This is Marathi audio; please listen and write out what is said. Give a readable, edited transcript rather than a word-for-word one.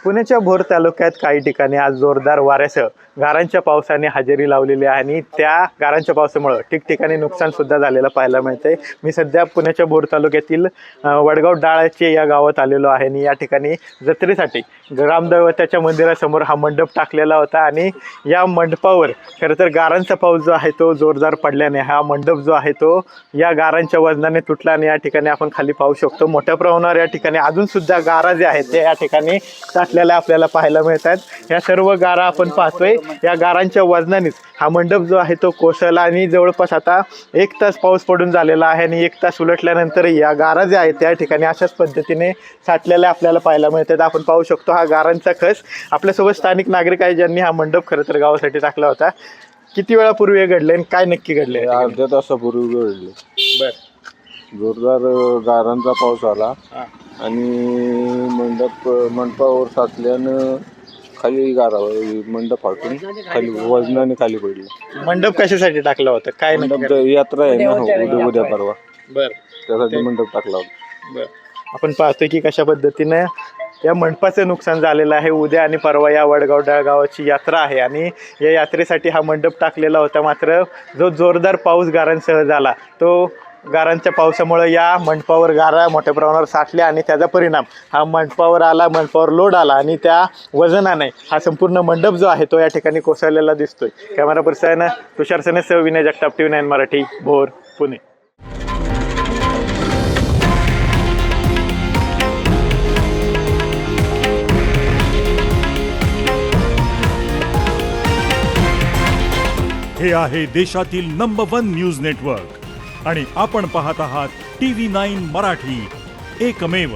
पुण्याच्या भोर तालुक्यात काही ठिकाणी आज जोरदार वाऱ्यासह गारांच्या पावसाने हजेरी लावलेली आहे आणि त्या गारांच्या पावसामुळे ठिकठिकाणी नुकसान सुद्धा झालेलं पाहायला मिळतंय। मी सध्या पुण्याच्या भोर तालुक्यातील वडगाव डाळाचे या गावात आलेलो आहे आणि या ठिकाणी जत्रेसाठी ग्रामदैवताच्या मंदिरासमोर हा मंडप टाकलेला होता आणि या मंडपावर खरं तर गारांचा पाऊस जो आहे तो जोरदार पडल्याने हा मंडप जो आहे तो या गारांच्या वजनाने तुटला आणि या ठिकाणी आपण खाली पाहू शकतो मोठ्या प्रमाणावर या ठिकाणी अजून सुद्धा गारा जे आहेत ते या ठिकाणी साठलेल्या आपल्याला पाहायला मिळतात। या सर्व गारा आपण पाहतोय या गारांच्या वजनानेच हा मंडप जो आहे तो कोसळला आणि जवळपास आता 1 तास पाऊस पडून झालेला आहे आणि 1 तास उलटल्यानंतर या गारा ज्या आहेत त्या ठिकाणी अशाच पद्धतीने साठलेल्या आपल्याला पाहायला मिळतात। आपण पाहू शकतो हा गारांचा खच। आपल्यासोबत स्थानिक नागरिक आहेत ज्यांनी हा मंडप खरं तर गावासाठी टाकला होता। किती वेळापूर्वी घडले आणि काय नक्की घडले? अर्ध्या तासापूर्वी घडले। बर, जोरदार गारांचा पाऊस आला आणि मंडपावर साचल्यानं खाली गारा मंडप फाटून खाली वजनाने खाली पडले। मंडप कशासाठी टाकला होता? काय मंडप यात्रा आहे ना उद्या परवा, बर, त्यासाठी मंडप टाकला होता। बर, आपण पाहतोय की कशा पद्धतीने या मंडपाचं नुकसान झालेलं आहे। उद्या आणि परवा या वडगाव डाळ गावाची यात्रा आहे आणि या यात्रेसाठी हा मंडप टाकलेला होता। मात्र जो जोरदार पाऊस गारांसह झाला तो गारांच्या पावसामुळे या मंडपावर गारा मोठ्या प्रमाणावर साठल्या आणि त्याचा परिणाम हा मंडपावर आला, मंडपावर लोड आला आणि त्या वजनाने हा संपूर्ण मंडप जो आहे तो या ठिकाणी कोसळलेला दिसतोय। कॅमेरा पर्सन तुषार सनेसह विनय जगताप, TV9 मराठी, भोर, पुणे। हे आहे देशातील नंबर 1 न्यूज नेटवर्क आणि आपण पाहत आहात TV9 मराठी, एकमेव।